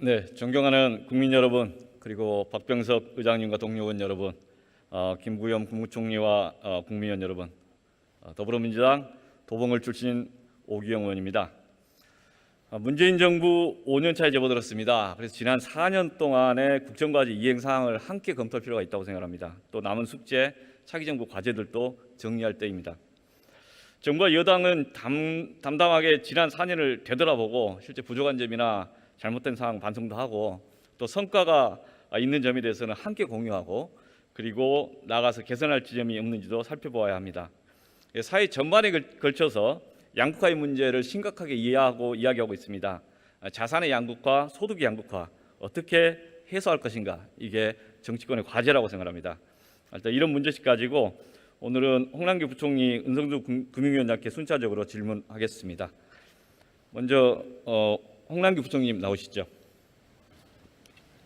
네, 존경하는 국민 여러분, 그리고 박병석 의장님과 동료 의원 여러분, 김부겸 국무총리와 국민의원 여러분, 더불어민주당 도봉을 출신 오기영 의원입니다. 문재인 정부 5년차에 접어들었습니다. 그래서 지난 4년 동안의 국정과제 이행 사항을 함께 검토할 필요가 있다고 생각합니다. 또 남은 숙제, 차기 정부 과제들도 정리할 때입니다. 정부와 여당은 담담하게 지난 4년을 되돌아보고 실제 부족한 점이나 잘못된 사항 반성도 하고 또 성과가 있는 점에 대해서는 함께 공유하고 그리고 나가서 개선할 지점이 없는지도 살펴보아야 합니다. 사회 전반에 걸쳐서 양극화의 문제를 심각하게 이야기하고 있습니다. 자산의 양극화, 소득의 양극화 어떻게 해소할 것인가, 이게 정치권의 과제라고 생각합니다. 일단 이런 문제식 가지고 오늘은 홍남기 부총리, 은성주 금융위원장께 순차적으로 질문하겠습니다. 먼저 홍남기 부총리님 나오시죠.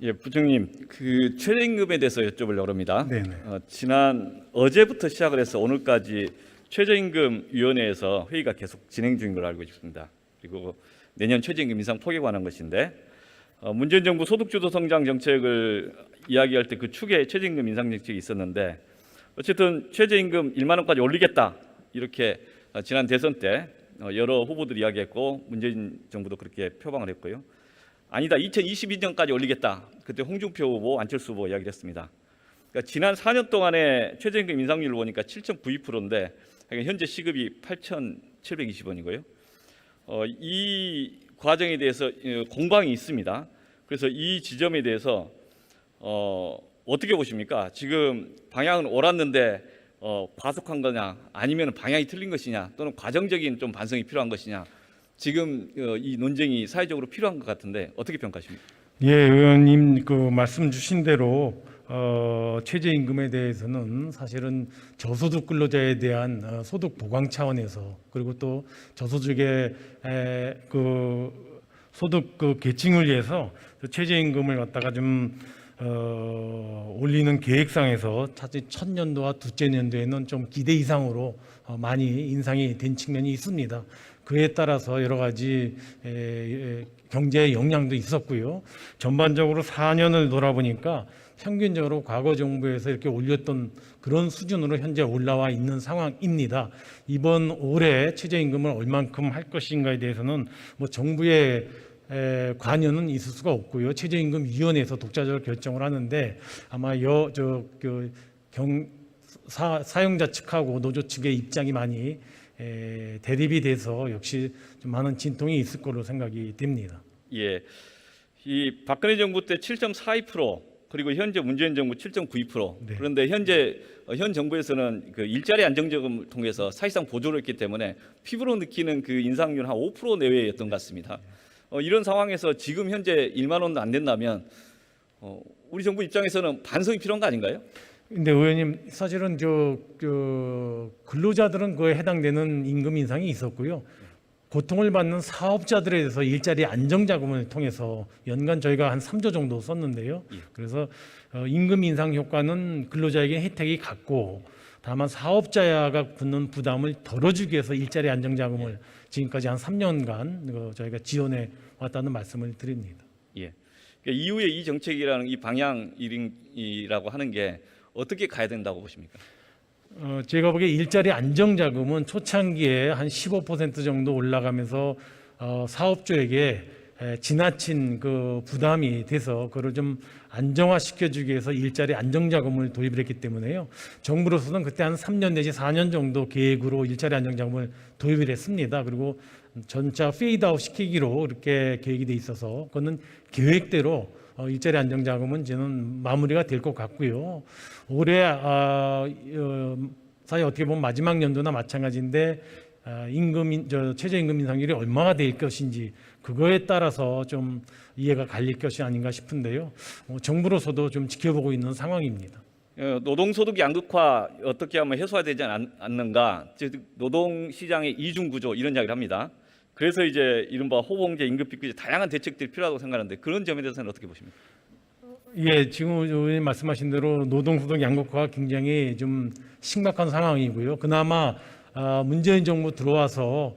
예, 부총님, 그 최저임금에 대해서 여쭤보려고 합니다. 어제부터 시작을 해서 오늘까지 최저임금위원회에서 회의가 계속 진행 중인 걸 알고 있습니다. 그리고 내년 최저임금 인상 폭에 관한 것인데 문재인 정부 소득주도 성장 정책을 이야기할 때 그 축에 최저임금 인상 정책이 있었는데 어쨌든 최저임금 1만 원까지 올리겠다, 이렇게 지난 대선 때 여러 후보들이 이야기했고 문재인 정부도 그렇게 표방을 했고요. 아니다, 2022년까지 올리겠다, 그때 홍준표 후보, 안철수 후보 이야기를 했습니다. 그러니까 지난 4년 동안의 최저임금 인상률을 보니까 7.92%인데 현재 시급이 8,720원이고요. 이 과정에 대해서 공방이 있습니다. 그래서 이 지점에 대해서 어떻게 보십니까? 지금 방향은 옳았는데 과속한 거냐, 아니면 방향이 틀린 것이냐, 또는 과정적인 좀 반성이 필요한 것이냐, 지금 이 논쟁이 사회적으로 필요한 것 같은데 어떻게 평가하십니까? 예, 의원님 그 말씀 주신 대로 최저임금에 대해서는 사실은 저소득 근로자에 대한 소득 보강 차원에서, 그리고 또 저소득의 그 소득 그 계층을 위해서 최저임금을 갖다가 좀 올리는 계획상에서 사실 첫 년도와 둘째 년도에는 좀 기대 이상으로 많이 인상이 된 측면이 있습니다. 그에 따라서 여러 가지 경제 영향도 있었고요. 전반적으로 4년을 돌아보니까 평균적으로 과거 정부에서 이렇게 올렸던 그런 수준으로 현재 올라와 있는 상황입니다. 이번 올해 최저임금을 얼만큼 할 것인가에 대해서는 뭐 정부의 관여는 있을 수가 없고요. 최저임금위원회에서 독자적으로 결정을 하는데 아마 사용자 측하고 노조 측의 입장이 많이 대립이 돼서 역시 좀 많은 진통이 있을 거로 생각이 됩니다. 예, 이 박근혜 정부 때 7.42%, 그리고 현재 문재인 정부 7.92%. 네. 그런데 현 정부에서는 그 일자리 안정적금을 통해서 사실상 보조를 했기 때문에 피부로 느끼는 그 인상률 한 5% 내외였던 것 같습니다. 이런 상황에서 지금 현재 1만 원도 안 된다면 우리 정부 입장에서는 반성이 필요한 거 아닌가요? 근데 의원님, 사실은 근로자들은 그에 해당되는 임금 인상이 있었고요. 고통을 받는 사업자들에 대해서 일자리 안정자금을 통해서 연간 저희가 한 3조 정도 썼는데요. 그래서 임금 인상 효과는 근로자에게 혜택이 같고, 다만 사업자가 붙는 부담을 덜어주기 위해서 일자리 안정자금을 지금까지 한 3년간 저희가 지원해 왔다는 말씀을 드립니다. 예. 그러니까 이후에 이 정책이라는 이 방향이라고 하는 게 어떻게 가야 된다고 보십니까? 제가 보기에 일자리 안정자금은 초창기에 한 15% 정도 올라가면서 사업주에게 지나친 그 부담이 돼서 그걸 좀 안정화시켜주기 위해서 일자리 안정자금을 도입을 했기 때문에요. 정부로서는 그때 한 3년 내지 4년 정도 계획으로 일자리 안정자금을 도입을 했습니다. 그리고 전차 페이드아웃 시키기로 이렇게 계획이 돼 있어서 그거는 계획대로 일자리 안정자금은 저는 마무리가 될 것 같고요. 올해 사실 어떻게 보면 마지막 연도나 마찬가지인데 최저임금 인상률이 얼마나 될 것인지 그거에 따라서 좀 이해가 갈릴 것이 아닌가 싶은데요. 정부로서도 좀 지켜보고 있는 상황입니다. 노동소득 양극화 어떻게 하면 해소되지 않는가, 즉 노동시장의 이중구조, 이런 이야기를 합니다. 그래서 이제 이른바 호봉제, 임금피크제 다양한 대책들이 필요하다고 생각하는데 그런 점에 대해서는 어떻게 보십니까? 예, 지금 의원님 말씀하신 대로 노동소득 양극화가 굉장히 좀 심각한 상황이고요. 그나마 문재인 정부 들어와서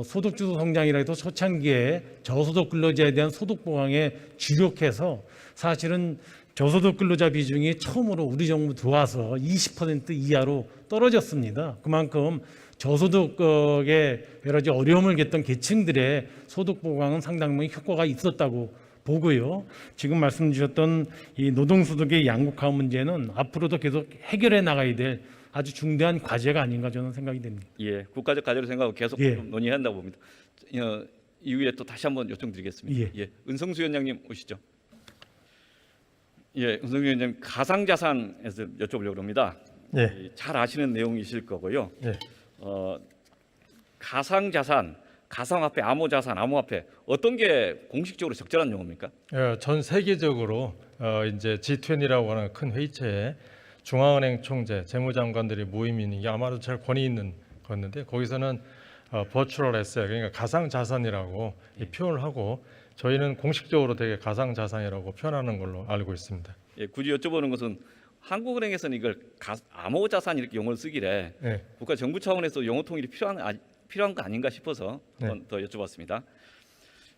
소득주도 성장이라 해도 초창기에 저소득 근로자에 대한 소득 보강에 주력해서 사실은 저소득 근로자 비중이 처음으로 우리 정부 들어와서 20% 이하로 떨어졌습니다. 그만큼 저소득의 여러 가지 어려움을 겪던 계층들의 소득 보강은 상당히 효과가 있었다고 보고요. 지금 말씀 주셨던 이 노동소득의 양극화 문제는 앞으로도 계속 해결해 나가야 될 아주 중대한 과제가 아닌가 저는 생각이 됩니다. 예, 국가적 과제로 생각하고 계속 예. 좀 논의해야 한다고 봅니다. 이후에 또 다시 한번 요청드리겠습니다. 예. 은성수 위원장님 오시죠. 예, 은성수 위원장님 가상자산에서 여쭤보려고 합니다. 예. 잘 아시는 내용이실 거고요. 예. 가상자산, 가상화폐, 암호자산, 암호화폐 어떤 게 공식적으로 적절한 용어입니까? 전 세계적으로 이제 G20라고 하는 큰 회의체에 중앙은행 총재, 재무장관들이 모임이 있는 게 아마도 제일 권위 있는 건데 거기서는 버추얼 에셋 그러니까 가상 자산이라고 이 표현을 하고 저희는 공식적으로 되게 가상 자산이라고 표현하는 걸로 알고 있습니다. 예, 굳이 여쭤보는 것은 한국은행에서는 이걸 암호자산 이렇게 용어를 쓰기래 네. 국가 정부 차원에서 용어 통일이 필요한 거 아닌가 싶어서 네. 한번 더 여쭤봤습니다.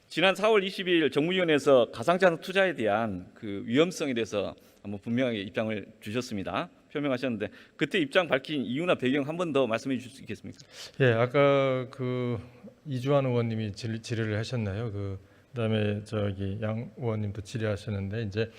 지난 4월 20일 정무위원회에서 가상자산 투자에 대한 그 위험성에 대해서 한번 분명하게 입장을 주셨습니다. 표명하셨는데 그때 입장 밝힌 이유나 배경 한 번 더 말씀해 주실 수 있겠습니까? 예, 아까 그 이주환 의원님이 질의를 하셨나요? 그다음에 저기 양 의원님도 질의하셨는데 이제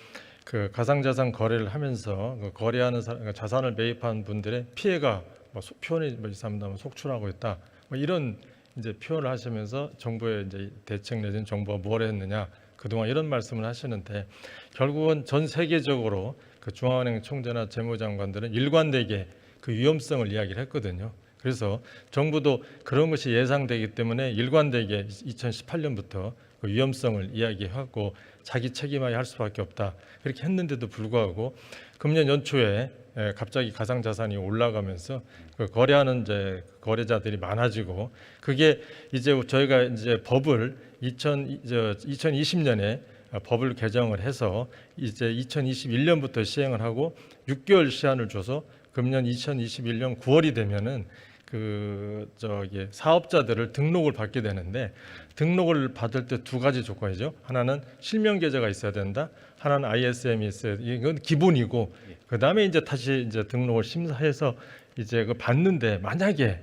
그 가상자산 거래를 하면서 그 거래하는 그러니까 자산을 매입한 분들의 피해가 뭐 표현이 뭐 이상하면 속출하고 있다. 뭐 이런 이제 표현을 하시면서 정부의 이제 대책 내지는 정부가 뭘 했느냐 그동안 이런 말씀을 하시는데 결국은 전 세계적으로 그 중앙은행 총재나 재무장관들은 일관되게 그 위험성을 이야기를 했거든요. 그래서 정부도 그런 것이 예상되기 때문에 일관되게 2018년부터 그 위험성을 이야기하고 자기 책임하에 할 수밖에 없다. 그렇게 했는데도 불구하고 금년 연초에 갑자기 가상자산이 올라가면서 그 거래하는 이제 거래자들이 많아지고 그게 이제 저희가 이제 법을 2020년에 법을 개정을 해서 이제 2021년부터 시행을 하고 6개월 시한을 줘서 금년 2021년 9월이 되면은 그 저기 사업자들을 등록을 받게 되는데 등록을 받을 때 두 가지 조건이죠. 하나는 실명 계좌가 있어야 된다. 하나는 ISM이 있어야 돼. 이건 기본이고 그다음에 이제 다시 이제 등록을 심사해서 이제 그 받는데 만약에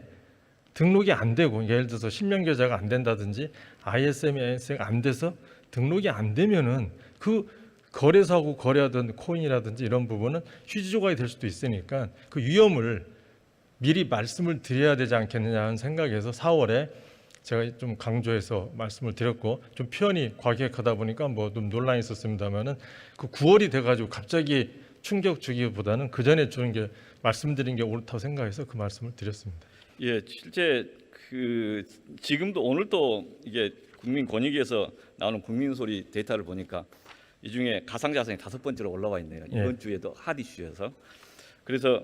등록이 안 되고 예를 들어서 실명 계좌가 안 된다든지 ISM이 안 돼서 등록이 안 되면은 그 거래소하고 거래하던 코인이라든지 이런 부분은 휴지 조각이 될 수도 있으니까 그 위험을 미리 말씀을 드려야 되지 않겠느냐 하는 생각에서 4월에 제가 좀 강조해서 말씀을 드렸고 좀 표현이 과격하다 보니까 뭐 좀 논란이 있었습니다만은 그 9월이 돼가지고 갑자기 충격 주기보다는 그 전에 주는 게 말씀드린 게 옳다고 생각해서 그 말씀을 드렸습니다. 예, 실제 그 지금도 오늘도 이게 국민권익위에서 나오는 국민소리 데이터를 보니까 이 중에 가상자산이 5번째로 올라와 있네요. 이번 주에도 핫 이슈여서. 그래서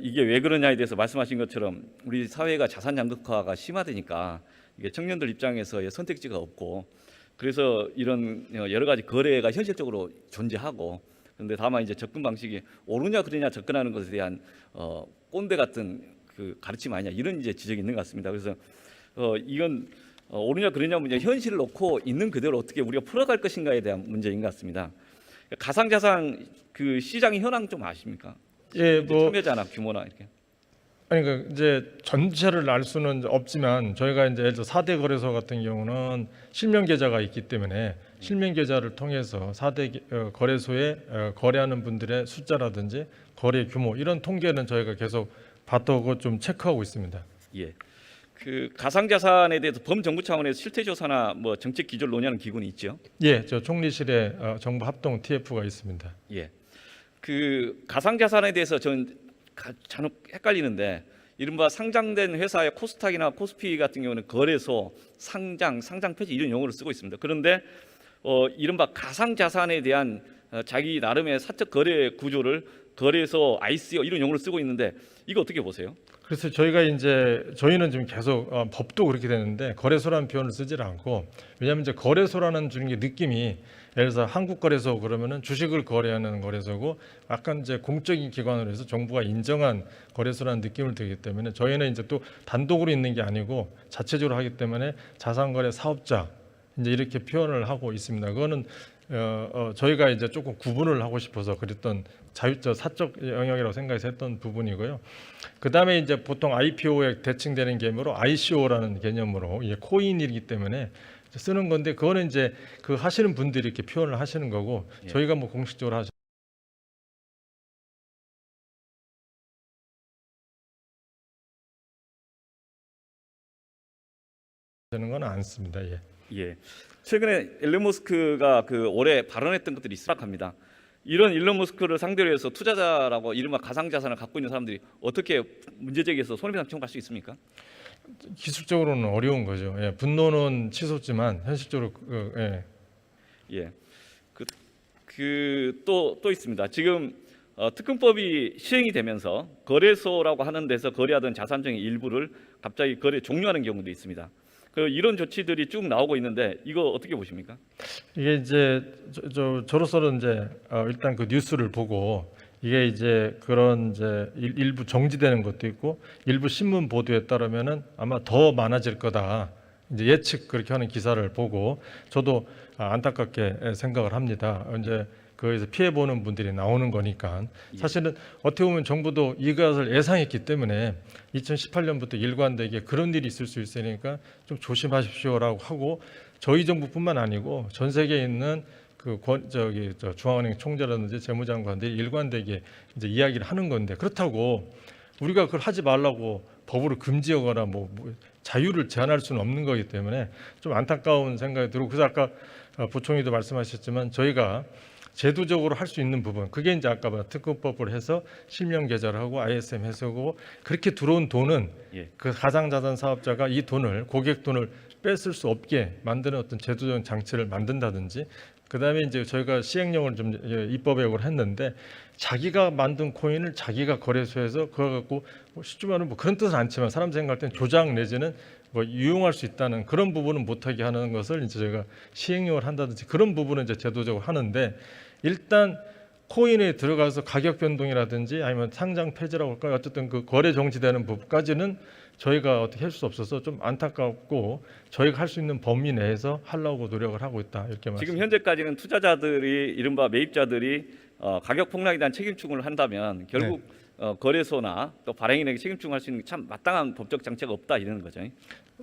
이게 왜 그러냐에 대해서 말씀하신 것처럼 우리 사회가 자산 양극화가 심화되니까 이게 청년들 입장에서의 선택지가 없고 그래서 이런 여러 가지 거래가 현실적으로 존재하고 그런데 다만 이제 접근 방식이 옳으냐 그르냐 접근하는 것에 대한 꼰대 같은 그 가르침 아니냐 이런 이제 지적이 있는 것 같습니다. 그래서 이건 옳으냐 그르냐 문제 현실을 놓고 있는 그대로 어떻게 우리가 풀어갈 것인가에 대한 문제인 것 같습니다. 가상자산 그 시장의 현황 좀 아십니까? 예, 뭐 참여자나 규모나 이렇게. 아니 그 이제 전체를 알 수는 없지만 저희가 이제 예를 들어 4대 거래소 같은 경우는 실명 계좌가 있기 때문에 실명 계좌를 통해서 4대 거래소에 거래하는 분들의 숫자라든지 거래 규모 이런 통계는 저희가 계속 받고 좀 체크하고 있습니다. 예. 그 가상자산에 대해서 범정부 차원에서 실태조사나 뭐 정책 기조를 논의하는 기구는 있죠. 예, 저 총리실에 정부 합동 TF가 있습니다. 예. 그 가상자산에 대해서 저는 잔혹 헷갈리는데 이른바 상장된 회사의 코스닥이나 코스피 같은 경우는 거래소, 상장 폐지 이런 용어를 쓰고 있습니다. 그런데 이른바 가상자산에 대한 자기 나름의 사적 거래 구조를 거래소, ICO 이런 용어를 쓰고 있는데 이거 어떻게 보세요? 그래서 저희는 지금 계속 법도 그렇게 되는데 거래소라는 표현을 쓰질 않고 왜냐하면 이제 거래소라는 주는 게 느낌이 예를 들어서 한국거래소 그러면은 주식을 거래하는 거래소고 약간 이제 공적인 기관으로 해서 정부가 인정한 거래소라는 느낌을 들기 때문에 저희는 이제 또 단독으로 있는 게 아니고 자체적으로 하기 때문에 자산거래 사업자 이제 이렇게 표현을 하고 있습니다. 그거는 저희가 이제 조금 구분을 하고 싶어서 그랬던 사적 영역이라고 생각해서 했던 부분이고요. 그 다음에 이제 보통 IPO에 대칭되는 개념으로 ICO라는 개념으로 이게 코인이기 때문에 쓰는 건데 그거는 이제 그 하시는 분들이 이렇게 표현을 하시는 거고 예. 저희가 뭐 공식적으로 하는 건 않습니다. 예. 예. 최근에 일론 머스크가 그 올해 발언했던 것들이 수락합니다. 이런 일론 머스크를 상대로 해서 투자자라고 이른바 가상 자산을 갖고 있는 사람들이 어떻게 문제 제기해서 손해배상 청구할 수 있습니까? 기술적으로는 어려운 거죠. 예. 분노는 치솟지만 현실적으로 예. 예. 또 있습니다. 지금 특검법이 시행이 되면서 거래소라고 하는 데서 거래하던 자산 중의 일부를 갑자기 거래 종료하는 경우도 있습니다. 이런 조치들이 쭉 나오고 있는데 이거 어떻게 보십니까? 이게 이제 저로서는 이제 일단 그 뉴스를 보고 이게 이제 그런 이제 일부 정지되는 것도 있고 일부 신문 보도에 따르면은 아마 더 많아질 거다. 이제 예측 그렇게 하는 기사를 보고 저도 안타깝게 생각을 합니다. 이제 거기서 피해 보는 분들이 나오는 거니까 사실은 어떻게 보면 정부도 이것을 예상했기 때문에 2018년부터 일관되게 그런 일이 있을 수 있으니까 좀 조심하십시오라고 하고 저희 정부뿐만 아니고 전 세계에 있는 중앙은행 총재라든지 재무장관들이 일관되게 이제 이야기를 하는 건데 그렇다고 우리가 그걸 하지 말라고 법으로 금지하거나 뭐 자유를 제한할 수는 없는 거기 때문에 좀 안타까운 생각이 들고 그래서 아까 부총리도 말씀하셨지만 저희가 제도적으로 할 수 있는 부분 그게 이제 아까 특검법을 해서 실명 계좌를 하고 ISM 해석하고 그렇게 들어온 돈은 그 가상자산 사업자가 이 돈을 고객 돈을 뺏을 수 없게 만드는 어떤 제도적 장치를 만든다든지 그다음에 이제 저희가 시행령을 좀 입법액으로 했는데 자기가 만든 코인을 자기가 거래소에서 그거 갖고 쉽게 말하면 뭐 그런 뜻은 않지만 사람 생각할 땐 조작 내지는 뭐 유용할 수 있다는 그런 부분은 못하게 하는 것을 이제 저희가 시행령을 한다든지 그런 부분은 이제 제도적으로 하는데 일단 코인에 들어가서 가격 변동이라든지 아니면 상장 폐지라고 할까요? 어쨌든 그 거래 정지되는 부분까지는 저희가 어떻게 할 수 없어서 좀 안타깝고 저희가 할 수 있는 범위 내에서 하려고 노력을 하고 있다 이렇게 말씀. 지금 현재까지는 투자자들이 이른바 매입자들이 가격 폭락에 대한 책임충을 한다면 결국 거래소나 또 발행인에게 책임충을 할 수 있는 참 마땅한 법적 장치가 없다 이러는 거죠.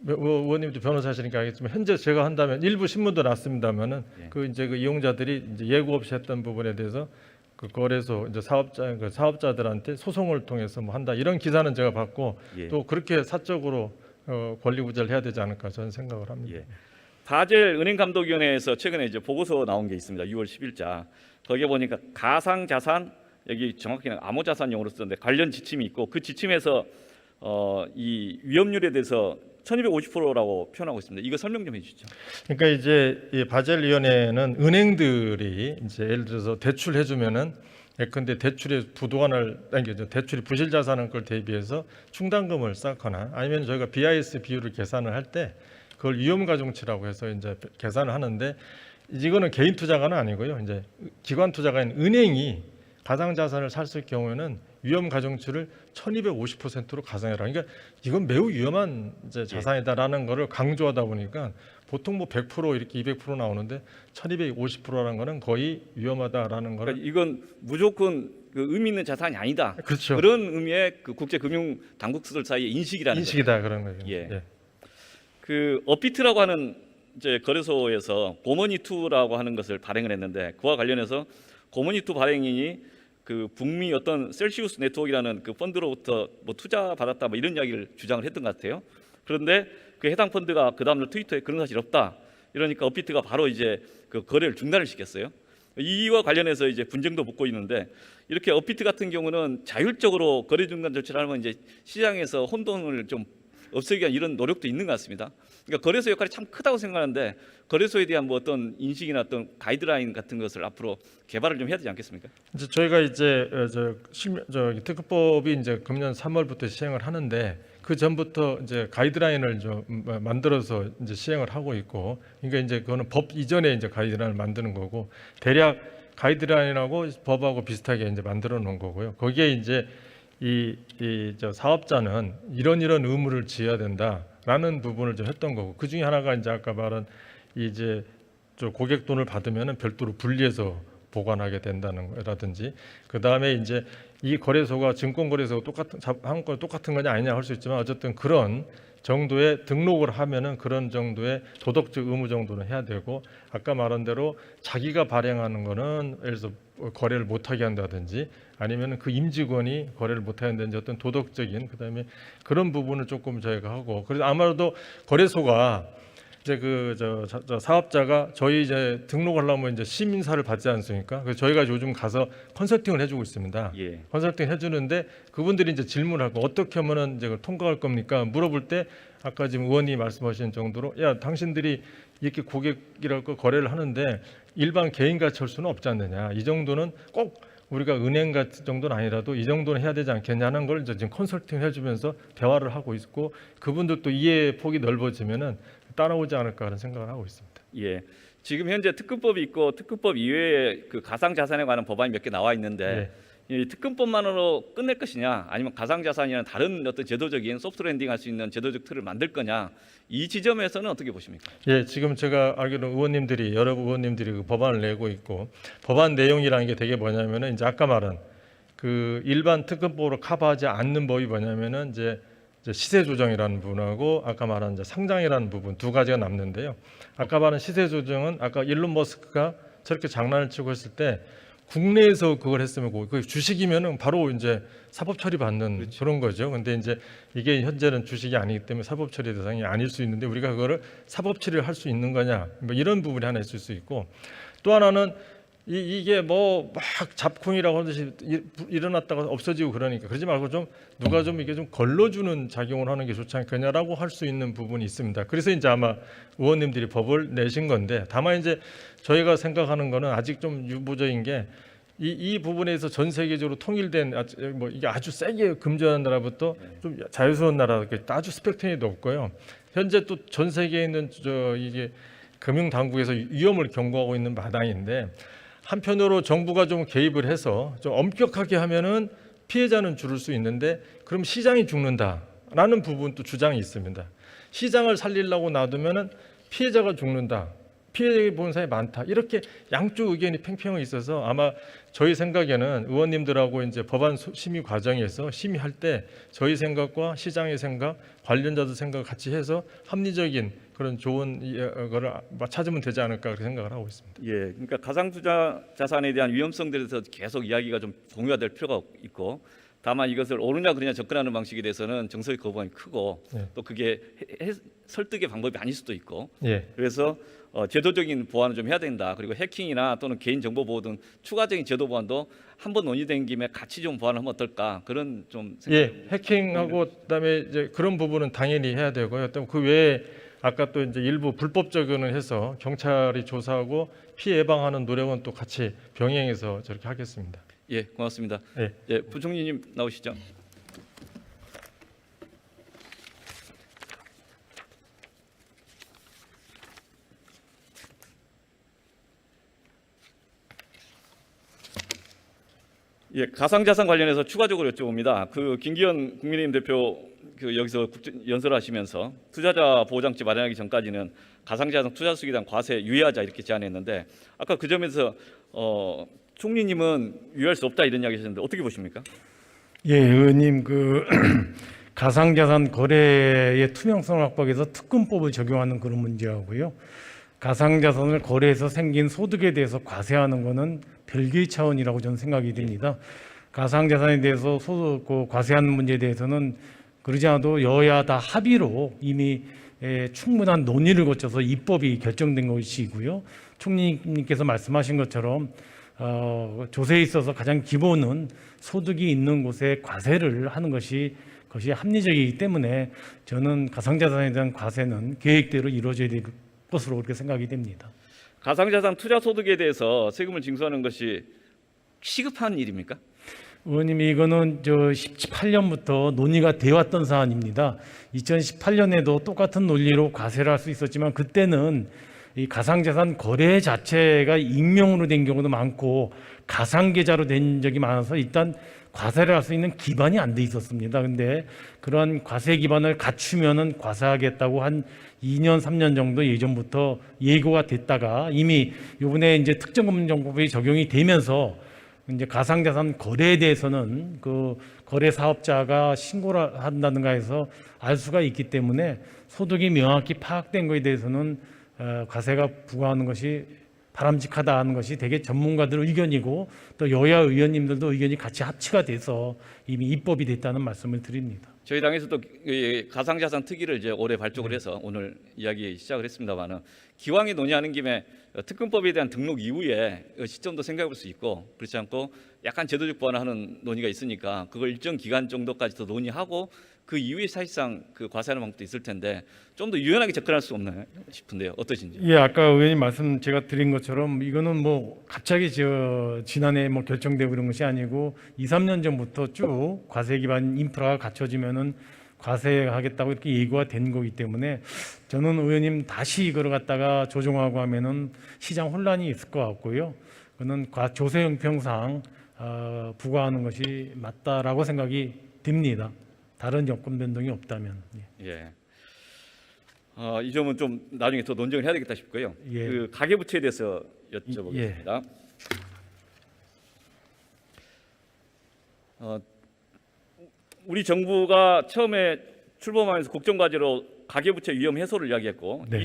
의원님도 변호사시니까 알겠지만 현재 제가 한다면 일부 신문도 났습니다만은 그 이제 그 이용자들이 이제 예고 없이 했던 부분에 대해서 그 거래소 이제 사업자들한테 소송을 통해서 뭐 한다 이런 기사는 제가 봤고 또 그렇게 사적으로 권리 구제를 해야 되지 않을까 저는 생각을 합니다. 바젤 은행감독위원회에서 최근에 이제 보고서 나온 게 있습니다. 6월 10일자 거기에 보니까 가상 자산 여기 정확히는 암호자산 용어로 쓰는데 관련 지침이 있고 그 지침에서 이 위험률에 대해서 1250%라고 표현하고 있습니다. 이거 설명 좀 해주시죠. 그러니까 이제 이 바젤 위원회는 은행들이 이제 예를 들어서 대출해 주면은 예컨대 대출의 부도관을 당겨죠. 대출이 부실 자산한 걸 대비해서 충당금을 쌓거나 아니면 저희가 BIS 비율을 계산을 할 때 그걸 위험 가중치라고 해서 이제 계산을 하는데 이거는 개인 투자가는 아니고요. 이제 기관 투자가인 은행이 가상 자산을 샀을 경우에는 위험 가중치를 1250%로 가상해라. 그러니까 이건 매우 위험한 이제 자산이다라는 거를 강조하다 보니까 보통 뭐 100% 이렇게 200% 나오는데 1250%라는 거는 거의 위험하다라는 거를 그러니까 이건 무조건 그 의미 있는 자산이 아니다. 그렇죠. 그런 의미의 그 국제 금융 당국들 사이의 인식이라는 거죠. 인식이다 그런 거죠. 예. 그 업비트라고 하는 이제 거래소에서 고머니2라고 하는 것을 발행을 했는데 그와 관련해서 고머니2 발행인이 그 북미 어떤 셀시우스 네트워크라는 그 펀드로부터 뭐 투자 받았다 뭐 이런 이야기를 주장을 했던 것 같아요. 그런데 그 해당 펀드가 그 다음날 트위터에 그런 사실 없다. 이러니까 업비트가 바로 이제 그 거래를 중단을 시켰어요. 이와 관련해서 이제 분쟁도 붙고 있는데 이렇게 업비트 같은 경우는 자율적으로 거래 중단 조치를 하면 이제 시장에서 혼돈을 좀 없애기 위한 이런 노력도 있는 것 같습니다. 그러니까 거래소 역할이 참 크다고 생각하는데 거래소에 대한 뭐 어떤 인식이나 어떤 가이드라인 같은 것을 앞으로 개발을 좀 해야 되지 않겠습니까? 이제 저희가 이제 특허법이 이제 금년 3월부터 시행을 하는데 그 전부터 이제 가이드라인을 좀 만들어서 이제 시행을 하고 있고, 그러니까 이제 그거는 법 이전에 이제 가이드라인을 만드는 거고, 대략 가이드라인하고 법하고 비슷하게 이제 만들어 놓은 거고요. 거기에 이제 저 사업자는 이런 의무를 지어야 된다라는 부분을 좀 했던 거고, 그 중에 하나가 이제 아까 말한 이제 저 고객 돈을 받으면은 별도로 분리해서 보관하게 된다는 거라든지, 그 다음에 이제 이 거래소가 증권거래소 한 건 똑같은 거냐 아니냐 할 수 있지만 어쨌든 그런 정도의 등록을 하면은 그런 정도의 도덕적 의무 정도는 해야 되고, 아까 말한 대로 자기가 발행하는 거는 예를 들어서 거래를 못하게 한다든지 아니면 그 임직원이 거래를 못하게 한다든지 어떤 도덕적인 그다음에 그런 부분을 조금 저희가 하고, 그래서 아무래도 거래소가 이제 저 사업자가 저희 이제 등록하려면 이제 시민사를 받지 않습니까? 그래서 저희가 요즘 가서 컨설팅을 해주고 있습니다. 예. 컨설팅 해주는데 그분들이 이제 질문하고 어떻게 하면은 이제 그걸 통과할 겁니까? 물어볼 때 아까 지금 의원님 말씀하신 정도로 야 당신들이 이렇게 고객이라고 거래를 하는데 일반 개인같이 할 수는 없지 않느냐? 이 정도는 꼭 우리가 은행 같은 정도는 아니라도 이 정도는 해야 되지 않겠냐는 걸 이제 지금 컨설팅을 해주면서 대화를 하고 있고, 그분들도 이해 폭이 넓어지면은 따라오지 않을까 하는 생각을 하고 있습니다. 예. 지금 현재 특근법이 있고 특근법 이외에 그 가상 자산에 관한 법안이 몇 개 나와 있는데 이 특근법만으로 끝낼 것이냐, 아니면 가상 자산이나 다른 어떤 제도적인 소프트 랜딩할 수 있는 제도적 틀을 만들 거냐, 이 지점에서는 어떻게 보십니까? 예, 지금 제가 알기로 여러 의원님들이 그 법안을 내고 있고, 법안 내용이라는 게 되게 뭐냐면은 이제 아까 말한 그 일반 특근법으로 커버하지 않는 법이 뭐냐면은 이제 시세 조정이라는 부분하고 아까 말한 이제 상장이라는 부분 두 가지가 남는데요. 아까 말한 시세 조정은 아까 일론 머스크가 저렇게 장난을 치고 했을 때 국내에서 그걸 했으면 그 주식이면은 바로 이제 사법 처리 받는 그렇죠. 그런 거죠. 근데 이제 이게 현재는 주식이 아니기 때문에 사법 처리 대상이 아닐 수 있는데 우리가 그거를 사법 처리를 할 수 있는 거냐, 뭐 이런 부분이 하나 있을 수 있고, 또 하나는 이게 뭐 막 잡콩이라고 하듯이 일어났다가 없어지고 그러니까 그러지 말고 좀 누가 좀 이게 좀 걸러주는 작용을 하는 게 좋지 않겠냐라고 할 수 있는 부분이 있습니다. 그래서 이제 아마 의원님들이 법을 내신 건데, 다만 이제 저희가 생각하는 거는 아직 좀 유보적인 게 이 부분에서 전 세계적으로 통일된 뭐 이게 아주 세게 금지하는 나라부터 좀 자유스러운 나라, 아주 스펙트럼이 높고요. 현재 또 전 세계에 있는 이게 금융 당국에서 위험을 경고하고 있는 마당인데, 한편으로 정부가 좀 개입을 해서 좀 엄격하게 하면은 피해자는 줄일 수 있는데 그럼 시장이 죽는다라는 부분도 주장이 있습니다. 시장을 살리려고 놔두면은 피해자가 죽는다, 피해 보는 사람이 많다, 이렇게 양쪽 의견이 팽팽히 있어서 아마 저희 생각에는 의원님들하고 이제 법안 심의 과정에서 심의할 때 저희 생각과 시장의 생각, 관련자들 생각 같이 해서 합리적인 그런 좋은 거를 찾으면 되지 않을까 그렇게 생각을 하고 있습니다. 예, 그러니까 가상 투자 자산에 대한 위험성들에 대해서 계속 이야기가 좀 공유가 될 필요가 있고, 다만 이것을 옳으냐 그러냐 접근하는 방식에 대해서는 정서의 거부감이 크고 또 그게 설득의 방법이 아닐 수도 있고, 그래서 제도적인 보완을 좀 해야 된다. 그리고 해킹이나 또는 개인정보 보호 등 추가적인 제도 보완도 한번 논의된 김에 같이 좀 보완하면 어떨까, 그런 좀 생각. 해킹하고 그다음에 이제 그런 부분은 당연히 해야 되고요. 또 그 외에 아까 또 이제 일부 불법적으로 해서 경찰이 조사하고 피해 예방하는 노력은 또 같이 병행해서 저렇게 하겠습니다. 예, 고맙습니다. 예. 예, 부총리님 나오시죠. 예, 가상자산 관련해서 추가적으로 여쭤봅니다. 그 김기현 국민의힘 대표 여기서 연설하시면서 투자자 보호장치 마련하기 전까지는 가상자산 투자 수익에 대한 과세 유예하자 이렇게 제안했는데, 아까 그 점에서 총리님은 유예할 수 없다 이런 이야기 하셨는데 어떻게 보십니까? 예, 의원님 그 가상자산 거래의 투명성을 확보하기 위해서 특근법을 적용하는 그런 문제하고요. 가상자산을 거래해서 생긴 소득에 대해서 과세하는 것은 별개의 차원이라고 저는 생각이 됩니다. 가상자산에 대해서 과세하는 문제에 대해서는 그러지 않아도 여야 다 합의로 이미 충분한 논의를 거쳐서 입법이 결정된 것이고요. 총리님께서 말씀하신 것처럼 조세에 있어서 가장 기본은 소득이 있는 곳에 과세를 하는 것이 합리적이기 때문에 저는 가상자산에 대한 과세는 계획대로 이루어져야 될 것으로 그렇게 생각이 됩니다. 가상자산 투자 소득에 대해서 세금을 징수하는 것이 시급한 일입니까? 의원님, 이거는 18년부터 논의가 되어 왔던 사안입니다. 2018년에도 똑같은 논리로 과세를 할 수 있었지만 그때는 이 가상자산 거래 자체가 익명으로 된 경우도 많고 가상계좌로 된 적이 많아서 일단 과세를 할 수 있는 기반이 안 돼 있었습니다. 근데 그런 과세 기반을 갖추면은 과세하겠다고 한 2년, 3년 정도 예전부터 예고가 됐다가 이미 이번에 이제 특정금융정보법이 적용이 되면서 이제 가상자산 거래에 대해서는 그 거래 사업자가 신고를 한다든가 해서 알 수가 있기 때문에 소득이 명확히 파악된 것에 대해서는 과세가 부과하는 것이 바람직하다 하는 것이 되게 전문가들 의견이고 또 여야 의원님들도 의견이 같이 합치가 돼서 이미 입법이 됐다는 말씀을 드립니다. 저희 당에서도 이 가상자산 특위를 이제 올해 발족을 해서 오늘 이야기 시작을 했습니다만은 기왕에 논의하는 김에 특근법에 대한 등록 이후에 시점도 생각해 볼 수 있고 그렇지 않고 약간 제도적 보완하는 논의가 있으니까 그걸 일정 기간 정도까지 더 논의하고 그 이후에 사실상 그 과세하는 방법도 있을 텐데 좀 더 유연하게 접근할 수 없나 싶은데요. 어떠신지? 예, 아까 의원님 말씀 제가 드린 것처럼 이거는 뭐 갑자기 지난해 뭐 결정되고 그런 것이 아니고 2, 3년 전부터 쭉 과세 기반 인프라가 갖춰지면은 과세하겠다고 이렇게 예고가 된 거기 때문에 저는 의원님 다시 이거를 갖다가 조정하고 하면은 시장 혼란이 있을 것 같고요. 그는 조세 형평상 부과하는 것이 맞다라고 생각이 듭니다. 다른 여건 변동이 없다면. 예. 이 점은 좀 나중에 더 논쟁을 해야 되겠다 싶고요. 예. 그 가계부채에 대해서 여쭤보겠습니다. 우리 정부가 처음에 출범하면서 국정과제로 가계부채 위험 해소를 이야기했고 네.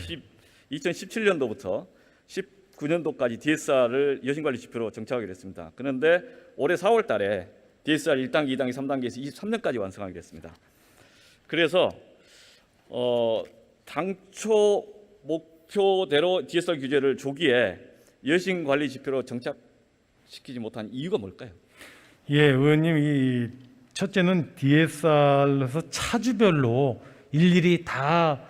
2017년도부터 19년도까지 DSR을 여신관리 지표로 정착하게 됐습니다. 그런데 올해 4월 달에 DSR 1단계, 2단계, 3단계에서 23년까지 완성하게 됐습니다. 그래서 당초 목표대로 DSR 규제를 조기에 여신관리 지표로 정착시키지 못한 이유가 뭘까요? 예, 의원님, 이 첫째는 DSR에서 차주별로 일일이 다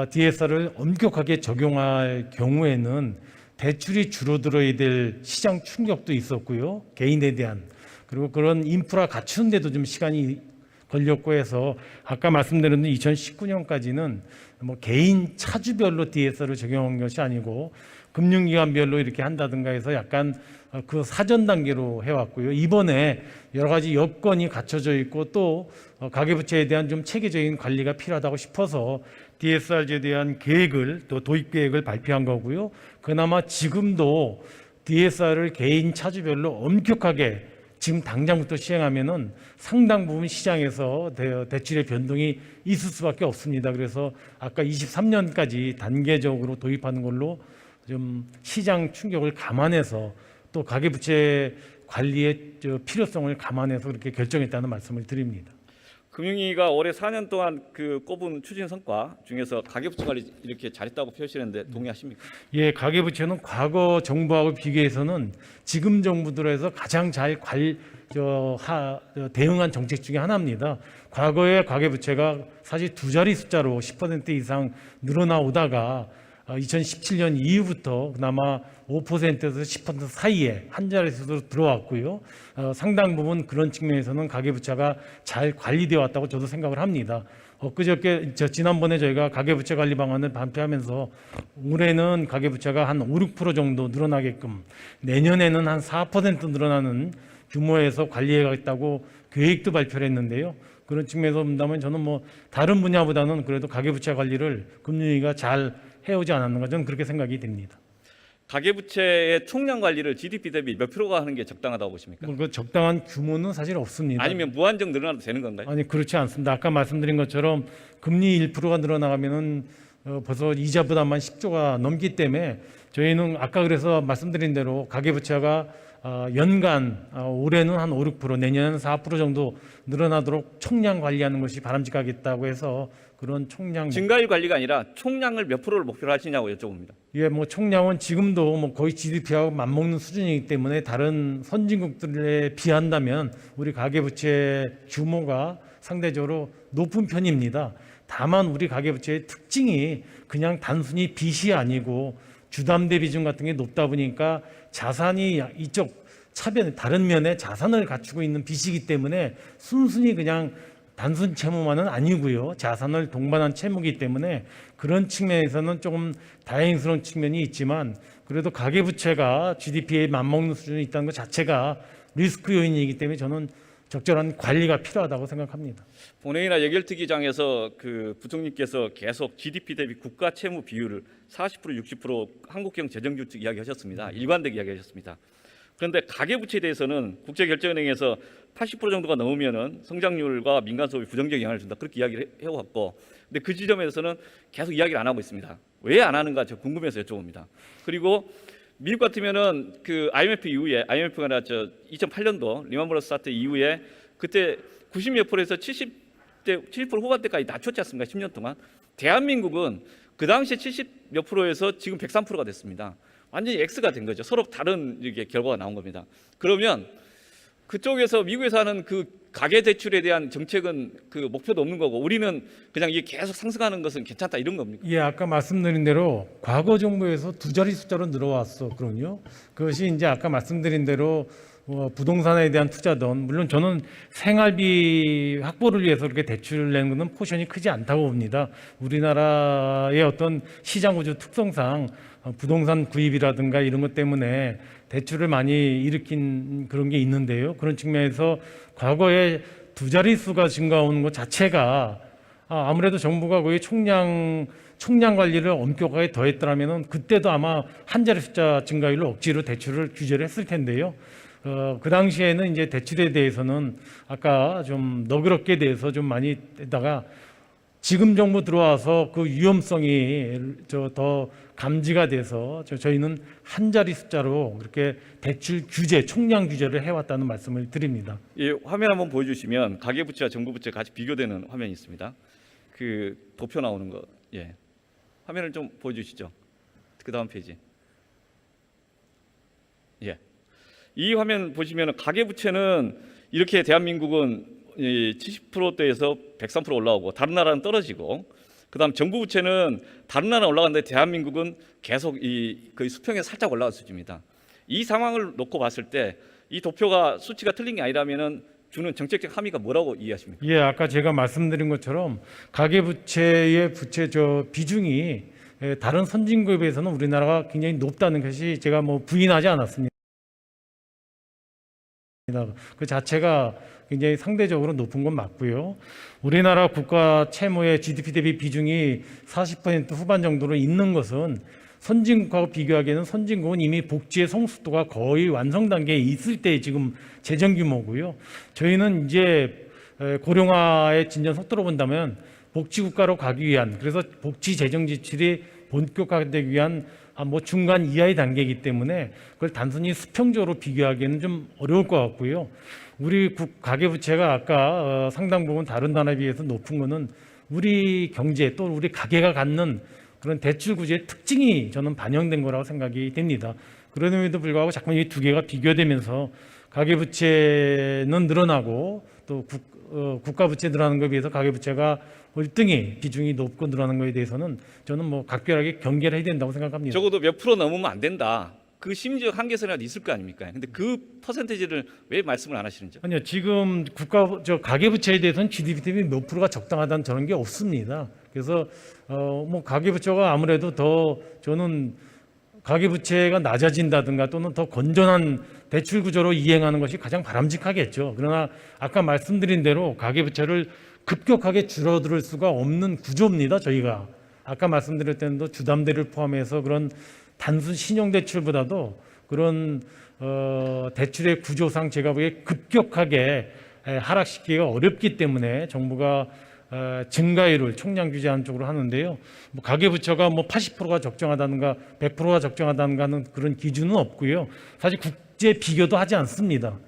DSR을 엄격하게 적용할 경우에는 대출이 줄어들어야 될 시장 충격도 있었고요. 개인에 대한 그리고 그런 인프라 갖추는 데도 좀 시간이 걸렸고 해서 아까 말씀드린 2019년까지는 뭐 개인 차주별로 DSR을 적용한 것이 아니고 금융기관별로 이렇게 한다든가 해서 약간 그 사전 단계로 해왔고요. 이번에 여러 가지 여건이 갖춰져 있고 또 가계부채에 대한 좀 체계적인 관리가 필요하다고 싶어서 DSR에 대한 계획을 또 도입 계획을 발표한 거고요. 그나마 지금도 DSR을 개인 차주별로 엄격하게 지금 당장부터 시행하면은 상당 부분 시장에서 대출의 변동이 있을 수밖에 없습니다. 그래서 아까 23년까지 단계적으로 도입하는 걸로 좀 시장 충격을 감안해서 또 가계부채 관리의 필요성을 감안해서 그렇게 결정했다는 말씀을 드립니다. 금융위가 올해 4년 동안 그 꼽은 추진 성과 중에서 가계부채 관리 이렇게 잘했다고 표시했는데 동의하십니까? 예, 가계부채는 과거 정부하고 비교해서는 지금 정부 들어서 가장 잘 대응한 정책 중에 하나입니다. 과거에 가계부채가 사실 두 자리 숫자로 10% 이상 늘어나오다가 2017년 이후부터 그나마 5%에서 10% 사이에 한 자릿수로 들어왔고요. 상당 부분 그런 측면에서는 가계부채가 잘 관리되어 왔다고 저도 생각을 합니다. 지난번에 저희가 가계부채 관리 방안을 발표하면서 올해는 가계부채가 한 5, 6% 정도 늘어나게끔 내년에는 한 4% 늘어나는 규모에서 관리해가겠다고 계획도 발표를 했는데요. 그런 측면에서 본다면 저는 뭐 다른 분야보다는 그래도 가계부채 관리를 금융위가 잘 해오지 않았는가 저는 그렇게 생각이 됩니다. 가계부채의 총량 관리를 GDP 대비 몇 프로가 하는 게 적당하다고 보십니까? 그 적당한 규모는 사실 없습니다. 아니면 무한정 늘어나도 되는 건가요? 아니 그렇지 않습니다. 아까 말씀드린 것처럼 금리 1%가 늘어나가면은 벌써 이자 부담만 10조가 넘기 때문에 저희는 아까 그래서 말씀드린 대로 가계부채가 연간 올해는 한 5, 6% 내년에는 4% 정도 늘어나도록 총량 관리하는 것이 바람직하겠다고 해서 그런 총량 증가율 관리가 아니라 총량을 몇 프로를 목표로 하시냐고 여쭤봅니다. 예, 뭐 총량은 지금도 뭐 거의 GDP하고 맞먹는 수준이기 때문에 다른 선진국들에 비한다면 우리 가계부채 규모가 상대적으로 높은 편입니다. 다만 우리 가계부채의 특징이 그냥 단순히 빚이 아니고 주담대 비중 같은 게 높다 보니까 자산이 이쪽 다른 면에 자산을 갖추고 있는 빚이기 때문에 순순히 그냥 단순 채무만은 아니고요. 자산을 동반한 채무이기 때문에 그런 측면에서는 조금 다행스러운 측면이 있지만 그래도 가계부채가 GDP에 맞먹는 수준이 있다는 것 자체가 리스크 요인이기 때문에 저는 적절한 관리가 필요하다고 생각합니다. 본회의나 예결특위장에서 그 부총리께서 계속 GDP 대비 국가 채무 비율을 40% 60% 한국형 재정규칙 이야기하셨습니다. 일관되게 이야기하셨습니다. 그런데 가계부채에 대해서는 국제결제은행에서 80% 정도가 넘으면은 성장률과 민간 소비 부정적 영향을 준다 그렇게 이야기를 해왔고, 근데 그 지점에서는 계속 이야기를 안 하고 있습니다. 왜 안 하는가 저 궁금해서 여쭤봅니다. 그리고 미국 같으면은 그 IMF 이후에 IMF가 아니라 2008년도 리먼브러스 사태 이후에 그때 90몇 %에서 70% 후반대까지 낮췄지 않습니까? 10년 동안. 대한민국은 그 당시에 70몇 %에서 지금 103%가 됐습니다. 완전히 X가 된 거죠. 서로 다른 이게 결과가 나온 겁니다. 그러면 그쪽에서 미국에서 하는 그 가계 대출에 대한 정책은 그 목표도 없는 거고 우리는 그냥 이게 계속 상승하는 것은 괜찮다 이런 겁니까? 예, 아까 말씀드린 대로 과거 정부에서 두 자리 숫자로 늘어왔었거든요. 그것이 이제 아까 말씀드린 대로 부동산에 대한 투자든 물론 저는 생활비 확보를 위해서 그렇게 대출을 내는 것은 포션이 크지 않다고 봅니다. 우리나라의 어떤 시장 구조 특성상 부동산 구입이라든가 이런 것 때문에 대출을 많이 일으킨 그런 게 있는데요. 그런 측면에서 과거에 두 자릿수가 증가하는 것 자체가 아무래도 정부가 거의 총량 관리를 엄격하게 더했더라면 그때도 아마 한 자리 숫자 증가율로 억지로 대출을 규제를 했을 텐데요. 그 당시에는 이제 대출에 대해서는 아까 좀 너그럽게 대해서 좀 많이 했다가 지금 정부 들어와서 그 위험성이 더 감지가 돼서 저희는 한 자리 숫자로 그렇게 대출 규제, 총량 규제를 해왔다는 말씀을 드립니다. 이 화면 한번 보여주시면 가계부채와 정부부채 같이 비교되는 화면이 있습니다. 그 도표 나오는 거, 예, 화면을 좀 보여주시죠. 그 다음 페이지. 예, 이 화면 보시면 가계부채는 이렇게 대한민국은 70%대에서 103% 올라오고 다른 나라는 떨어지고, 그다음 정부 부채는 다른 나라 올라가는데 대한민국은 계속 거의 수평에 살짝 올라갈 수준입니다. 이 상황을 놓고 봤을 때 이 도표가 수치가 틀린 게 아니라면은 주는 정책적 함의가 뭐라고 이해하십니까? 예, 아까 제가 말씀드린 것처럼 가계부채의 비중이 다른 선진국에 비해서는 우리나라가 굉장히 높다는 것이 제가 부인하지 않았습니다. 그 자체가 굉장히 상대적으로 높은 건 맞고요. 우리나라 국가 채무의 GDP 대비 비중이 40% 후반 정도로 있는 것은 선진국하고 비교하기에는 선진국은 이미 복지의 성숙도가 거의 완성 단계에 있을 때 지금 재정 규모고요. 저희는 이제 고령화의 진전 속도로 본다면 복지국가로 가기 위한, 그래서 복지 재정 지출이 본격화되기 위한 중간 이하의 단계이기 때문에 그걸 단순히 수평적으로 비교하기에는 좀 어려울 것 같고요. 우리 가계부채가 아까 상당 부분 다른 나라에 비해서 높은 거는 우리 경제 또 우리 가계가 갖는 그런 대출 구조의 특징이 저는 반영된 거라고 생각이 됩니다. 그럼에도 불구하고 자꾸 이 두 개가 비교되면서 가계부채는 늘어나고 또 국가부채 늘어나는 것에 비해서 가계부채가 월등히 비중이 높고 늘어나는 것에 대해서는 저는 각별하게 경계를 해야 된다고 생각합니다. 적어도 몇 프로 넘으면 안 된다. 그 심리적 한계선이라도 있을 거 아닙니까? 근데 그 퍼센테이지를 왜 말씀을 안 하시는지? 아니요, 지금 가계부채에 대해서는 GDP 대비 몇 프로가 적당하다는 저런 게 없습니다. 그래서 가계부채가 아무래도 더 저는 가계부채가 낮아진다든가 또는 더 건전한 대출 구조로 이행하는 것이 가장 바람직하겠죠. 그러나 아까 말씀드린 대로 가계부채를 급격하게 줄어들 수가 없는 구조입니다. 저희가 아까 말씀드렸던 주담대를 포함해서 그런 단순 신용대출보다도 그런 대출의 구조상 제가 보기에 급격하게 하락시키기가 어렵기 때문에 정부가 증가율을 총량 규제하는 쪽으로 하는데요. 가계부채가 80%가 적정하다는가 100%가 적정하다는가 하는 그런 기준은 없고요. 사실 국제 비교도 하지 않습니다.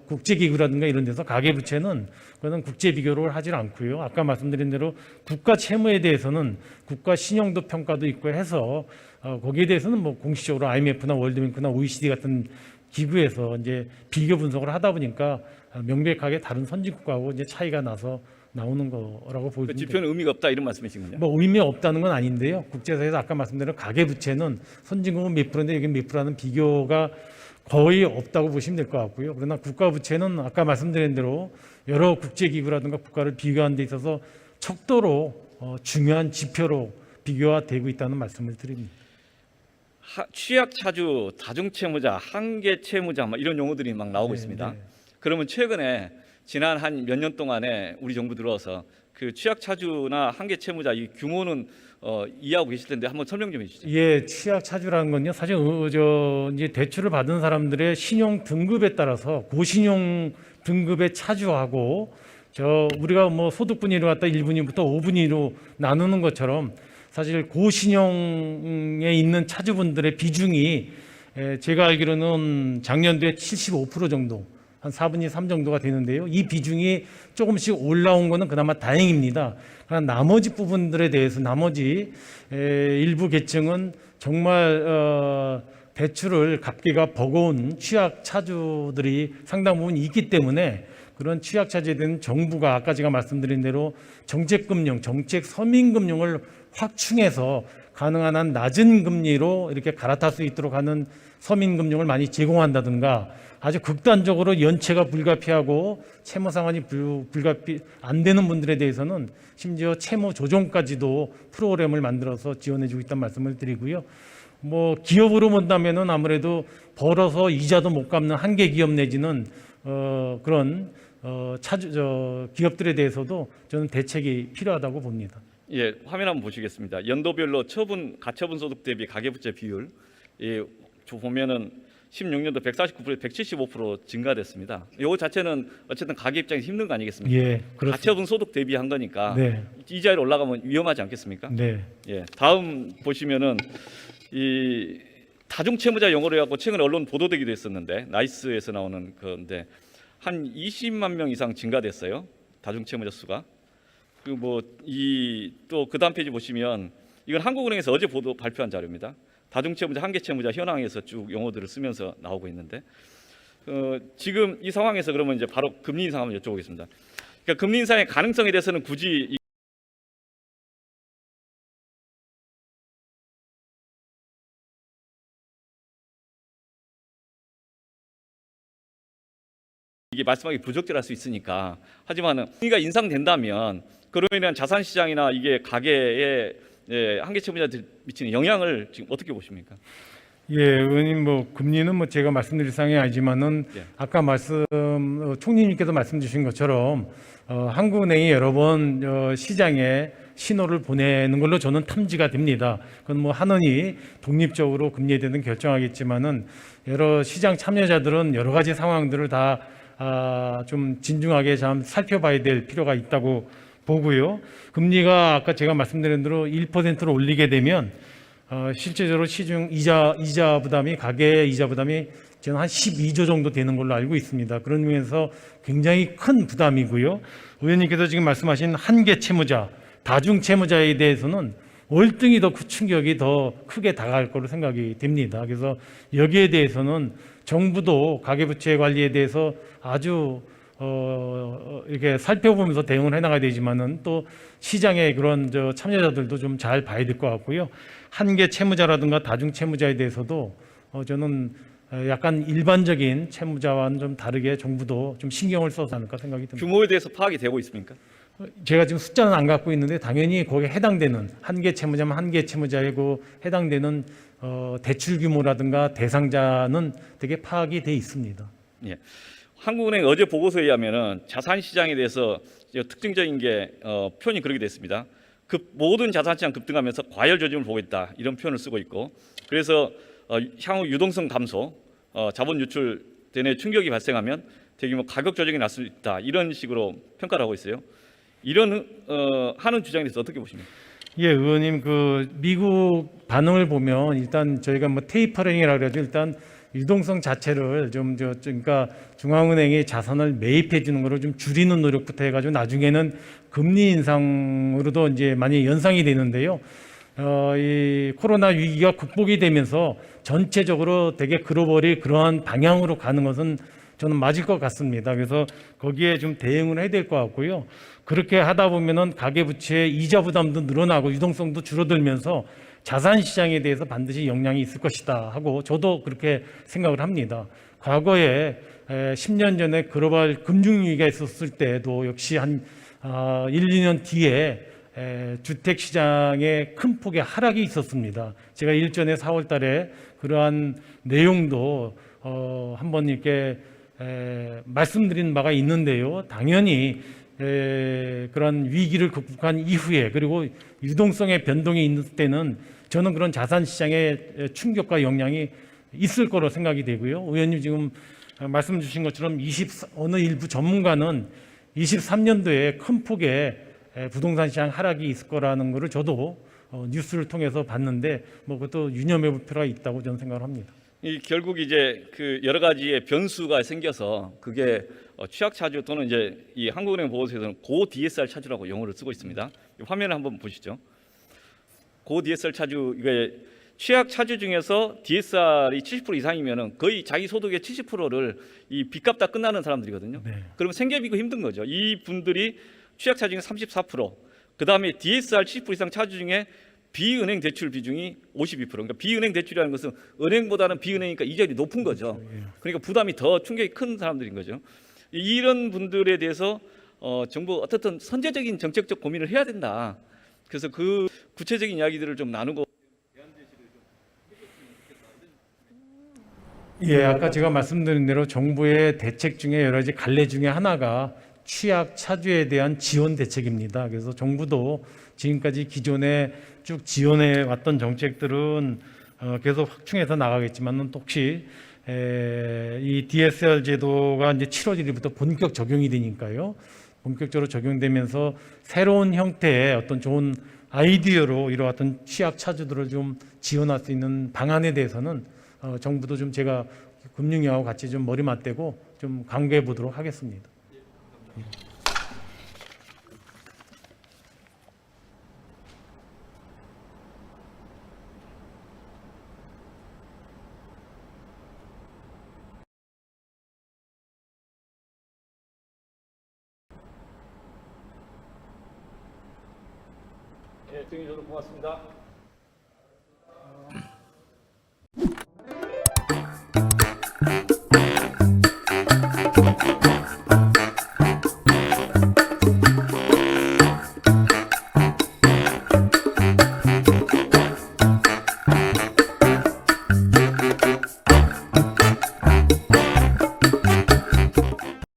국제기구라든가 이런 데서 가계부채는 그거는 국제 비교를 하지 않고요. 아까 말씀드린 대로 국가 채무에 대해서는 국가 신용도 평가도 있고 해서 거기에 대해서는 공식적으로 IMF나 월드뱅크나 OECD 같은 기구에서 이제 비교 분석을 하다 보니까 명백하게 다른 선진국하고 이제 차이가 나서 나오는 거라고 그 보입니다. 지표는 의미가 없다 이런 말씀이신군요. 뭐 의미 없다는 건 아닌데요. 국제사에서 아까 말씀드린 가계부채는 선진국은 몇 프로인데 여기 몇 프로라는 비교가 거의 없다고 보시면 될 것 같고요. 그러나 국가부채는 아까 말씀드린 대로 여러 국제기구라든가 국가를 비교하는 데 있어서 척도로 중요한 지표로 비교가 되고 있다는 말씀을 드립니다. 취약차주, 다중채무자, 한계채무자 막 이런 용어들이 막 나오고 네, 있습니다. 네. 그러면 최근에 지난 한 몇 년 동안에 우리 정부 들어서 그 취약차주나 한계채무자 이 규모는 이해하고 계실 텐데 한번 설명 좀 해주시죠. 예, 취약차주라는 건요. 사실 이제 대출을 받은 사람들의 신용 등급에 따라서 고신용 등급의 차주하고 우리가 뭐 소득분위로 갖다 1분위부터 5분위로 나누는 것처럼 사실 고신용에 있는 차주분들의 비중이 제가 알기로는 작년도에 75% 정도, 한 4분의 3 정도가 되는데요. 이 비중이 조금씩 올라온 거는 그나마 다행입니다. 그러나 나머지 부분들에 대해서 나머지 일부 계층은 정말 대출을 갚기가 버거운 취약 차주들이 상당 부분 있기 때문에 그런 취약 차주에 대한 정부가 아까 제가 말씀드린 대로 정책금융, 정책 서민금융을 확충해서 가능한 한 낮은 금리로 이렇게 갈아탈 수 있도록 하는 서민금융을 많이 제공한다든가 아주 극단적으로 연체가 불가피하고 채무 상환이 불가피 안 되는 분들에 대해서는 심지어 채무 조정까지도 프로그램을 만들어서 지원해주고 있다는 말씀을 드리고요. 뭐 기업으로 본다면은 아무래도 벌어서 이자도 못 갚는 한계 기업 내지는 그런 기업들에 대해서도 저는 대책이 필요하다고 봅니다. 예, 화면 한번 보시겠습니다. 연도별로 가처분 소득 대비 가계부채 비율 보면은 16년도 149%, 175% 증가됐습니다. 이거 자체는 어쨌든 가계 입장에서 힘든 거 아니겠습니까? 예, 그렇습니다. 가처분 소득 대비한 거니까 네, 이자율 올라가면 위험하지 않겠습니까? 네, 예, 다음 보시면은 이 다중채무자 용어로 해갖고 최근에 언론 보도되기도 했었는데 나이스에서 나오는 건데 한 20만 명 이상 증가됐어요. 다중채무자 수가. 그리고 뭐 또 그 다음 페이지 보시면 이건 한국은행에서 어제 발표한 자료입니다. 다중채무자, 한계채무자 현황에서 쭉 용어들을 쓰면서 나오고 있는데 지금 이 상황에서 그러면 이제 바로 금리 인상 한번 여쭤보겠습니다. 그러니까 금리 인상의 가능성에 대해서는 굳이 이게 말씀하기 부적절할 수 있으니까 하지만 금리가 인상된다면 그로 인한 자산 시장이나 이게 가계에 한계채무자들 미치는 영향을 지금 어떻게 보십니까? 예, 의원님 뭐 금리는 뭐 제가 말씀드릴 상황이 아니지만은 예. 아까 총리님께서 말씀 주신 것처럼 한국은행이 여러 번 시장에 신호를 보내는 걸로 저는 탐지가 됩니다. 그건 뭐 하느니 독립적으로 금리에 대해서 결정하겠지만은 여러 시장 참여자들은 여러 가지 상황들을 다 좀 진중하게 좀 살펴봐야 될 필요가 있다고 보고요. 금리가 아까 제가 말씀드린 대로 1%로 올리게 되면 실제적으로 시중 이자 부담이 가계 이자 부담이 저는 한 12조 정도 되는 걸로 알고 있습니다. 그런 의미에서 굉장히 큰 부담이고요. 의원님께서 지금 말씀하신 한계 채무자, 다중 채무자에 대해서는 월등히 더 충격이 더 크게 다가갈 거로 생각이 됩니다. 그래서 여기에 대해서는 정부도 가계부채 관리에 대해서 아주 이렇게 살펴보면서 대응을 해나가야 되지만은 또 시장의 그런 참여자들도 좀 잘 봐야 될 것 같고요. 한계 채무자라든가 다중 채무자에 대해서도 저는 약간 일반적인 채무자와는 좀 다르게 정부도 좀 신경을 써서 하는가 생각이 듭니다. 규모에 대해서 파악이 되고 있습니까? 제가 지금 숫자는 안 갖고 있는데 당연히 거기에 해당되는 한계 채무자면 한계 채무자이고 해당되는 대출 규모라든가 대상자는 되게 파악이 돼 있습니다. 예. 한국은행 어제 보고서에 의하면은 자산 시장에 대해서 특징적인 게 표현이 그렇게 됐습니다. 모든 자산 시장 급등하면서 과열 조짐을 보고 있다 이런 표현을 쓰고 있고 그래서 향후 유동성 감소, 자본 유출 대내 충격이 발생하면 대규모 가격 조정이 날 수 있다 이런 식으로 평가를 하고 있어요. 이런 하는 주장에 대해서 어떻게 보십니까? 예, 의원님 그 미국 반응을 보면 일단 저희가 뭐 테이퍼링이라고 그러죠. 일단 유동성 자체를 그러니까 중앙은행이 자산을 매입해 주는 거를 좀 줄이는 노력부터 해가지고 나중에는 금리 인상으로도 이제 많이 연상이 되는데요. 이 코로나 위기가 극복이 되면서 전체적으로 되게 글로벌이 그러한 방향으로 가는 것은 저는 맞을 것 같습니다. 그래서 거기에 좀 대응을 해야 될 것 같고요. 그렇게 하다 보면은 가계부채의 이자 부담도 늘어나고 유동성도 줄어들면서 자산 시장에 대해서 반드시 영향이 있을 것이다 하고 저도 그렇게 생각을 합니다. 과거에 10년 전에 글로벌 금융위기가 있었을 때도 역시 한 1, 2년 뒤에 주택 시장에 큰 폭의 하락이 있었습니다. 제가 일전에 4월 달에 그러한 내용도 한번 이렇게 말씀드린 바가 있는데요. 당연히 그런 위기를 극복한 이후에 그리고 유동성의 변동이 있는 때는 저는 그런 자산 시장의 충격과 영향이 있을 거로 생각이 되고요. 의원님 지금 말씀 주신 것처럼 어느 일부 전문가는 23년도에 큰 폭의 부동산 시장 하락이 있을 거라는 것을 저도 뉴스를 통해서 봤는데 뭐 그것도 유념해 볼 필요가 있다고 저는 생각을 합니다. 이 결국 이제 그 여러 가지의 변수가 생겨서 그게 취약 차주 또는 이제 이 한국은행 보고서에서는 고 DSR 차주라고 용어를 쓰고 있습니다. 이 화면을 한번 보시죠. 고 DSR 차주 이게 취약 차주 중에서 DSR이 70% 이상이면은 거의 자기 소득의 70%를 이 빚 갚다 끝나는 사람들이거든요. 네. 그러면 생계비가 힘든 거죠. 이 분들이 취약 차주 중에 34%, 그 다음에 DSR 70% 이상 차주 중에 비은행 대출 비중이 52%. 그러니까 비은행 대출이라는 것은 은행보다는 비은행이니까 이자율이 높은 거죠. 그러니까 부담이 더 충격이 큰 사람들인 거죠. 이런 분들에 대해서 정부 어떻든 선제적인 정책적 고민을 해야 된다. 그래서 그 구체적인 이야기들을 좀 나누고. 예, 아까 제가 말씀드린 대로 정부의 대책 중에 여러 가지 갈래 중에 하나가 취약 차주에 대한 지원 대책입니다. 그래서 정부도 지금까지 기존에 쭉 지원해 왔던 정책들은 계속 확충해서 나가겠지만은 또 혹시 이 DSR 제도가 이제 7월 1일부터 본격 적용이 되니까요. 본격적으로 적용되면서 새로운 형태의 어떤 좋은 아이디어로 이러한 취약 차주들을 좀 지원할 수 있는 방안에 대해서는 정부도 좀 제가 금융위하고 같이 좀 머리 맞대고 좀 강구해 보도록 하겠습니다. 네, 등의 저도 고맙습니다.